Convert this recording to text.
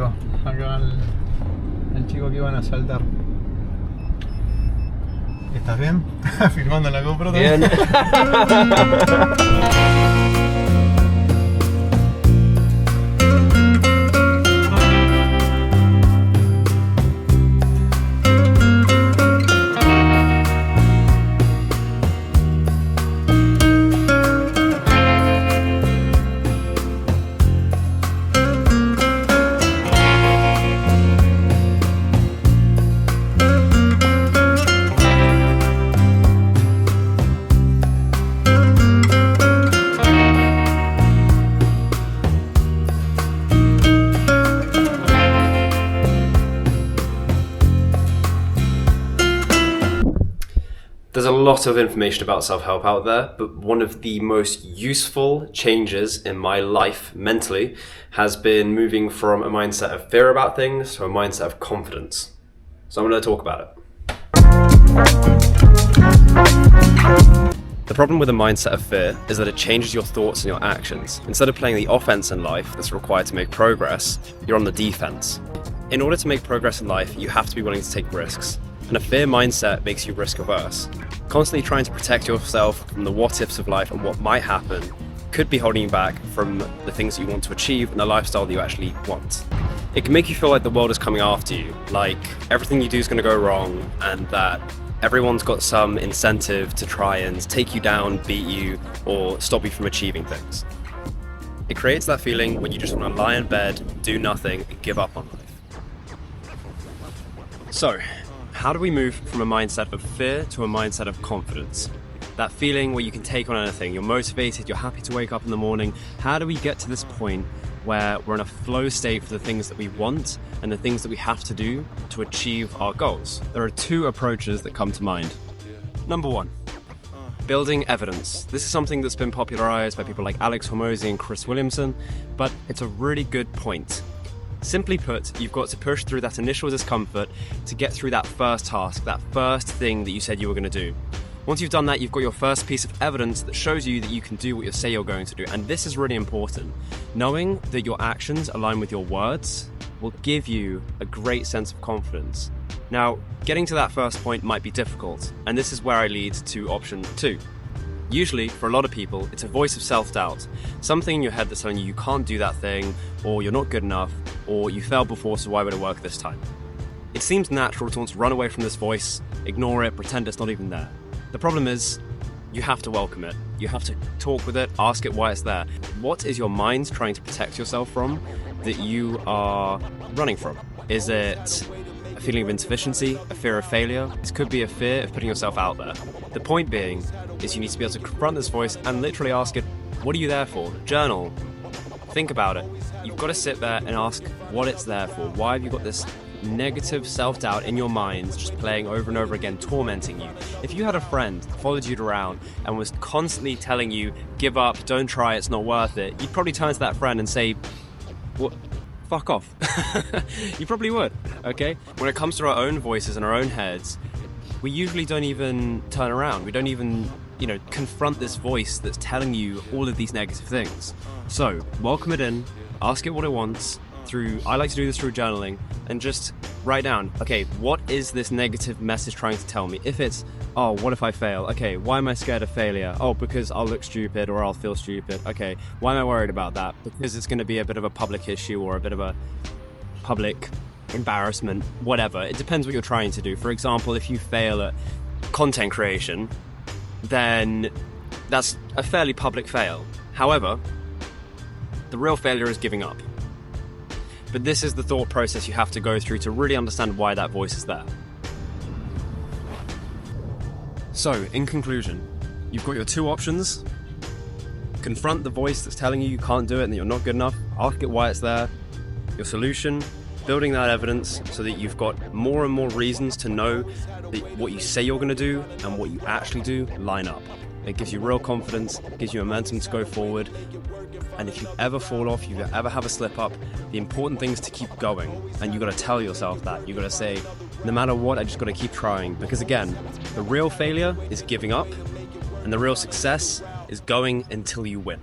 digo, acá al chico que iban a asaltar. ¿Estás bien? Filmando la GoPro también. Bien. There's a lot of information about self-help out there, but one of the most useful changes in my life mentally has been moving from a mindset of fear about things to a mindset of confidence. So I'm going to talk about it. The problem with a mindset of fear is that it changes your thoughts and your actions. Instead of playing the offense in life that's required to make progress, you're on the defense. In order to make progress in life, you have to be willing to take risks. And a fear mindset makes you risk averse. Constantly trying to protect yourself from the what ifs of life and what might happen could be holding you back from the things that you want to achieve and the lifestyle that you actually want. It can make you feel like the world is coming after you, like everything you do is going to go wrong and that everyone's got some incentive to try and take you down, beat you, or stop you from achieving things. It creates that feeling when you just want to lie in bed, do nothing, and give up on life. So, how do we move from a mindset of fear to a mindset of confidence? That feeling where you can take on anything, you're motivated, you're happy to wake up in the morning. How do we get to this point where we're in a flow state for the things that we want and the things that we have to do to achieve our goals? There are two approaches that come to mind. Number one, building evidence. This is something that's been popularized by people like Alex Hormozy and Chris Williamson, but it's a really good point. Simply put, you've got to push through that initial discomfort to get through that first task, that first thing that you said you were going to do. Once you've done that, you've got your first piece of evidence that shows you that you can do what you say you're going to do. And this is really important. Knowing that your actions align with your words will give you a great sense of confidence. Now, getting to that first point might be difficult, and this is where I lead to option two. Usually, for a lot of people, it's a voice of self-doubt. Something in your head that's telling you can't do that thing, or you're not good enough, or you failed before, so why would it work this time? It seems natural to want to run away from this voice, ignore it, pretend it's not even there. The problem is, you have to welcome it. You have to talk with it, ask it why it's there. What is your mind trying to protect yourself from that you are running from? Is it a feeling of insufficiency, a fear of failure? This could be a fear of putting yourself out there. The point being is you need to be able to confront this voice and literally ask it, what are you there for? Journal. Think about it. You've got to sit there and ask what it's there for. Why have you got this negative self-doubt in your mind just playing over and over again, tormenting you? If you had a friend that followed you around and was constantly telling you, give up, don't try, it's not worth it, you'd probably turn to that friend and say, what? Fuck off. You probably would, okay? When it comes to our own voices in our own heads, we usually don't even turn around. We don't even, confront this voice that's telling you all of these negative things. So, welcome it in, ask it what it wants, I like to do this through journaling, and just write down, okay, what is this negative message trying to tell me? If it's, oh, what if I fail? Okay, why am I scared of failure? Oh, because I'll look stupid or I'll feel stupid. Okay, why am I worried about that? Because it's going to be a bit of a public issue or a bit of a public embarrassment, whatever. It depends what you're trying to do. For example, if you fail at content creation, then that's a fairly public fail. However, the real failure is giving up. But this is the thought process you have to go through to really understand why that voice is there. So, in conclusion, you've got your two options. Confront the voice that's telling you can't do it and that you're not good enough. Ask it why it's there. Your solution, building that evidence so that you've got more and more reasons to know that what you say you're going to do and what you actually do line up. It gives you real confidence, it gives you momentum to go forward. And if you ever fall off, you ever have a slip up, the important thing is to keep going. And you got to tell yourself that. You got to say, no matter what, I just got to keep trying. Because again, the real failure is giving up, and the real success is going until you win.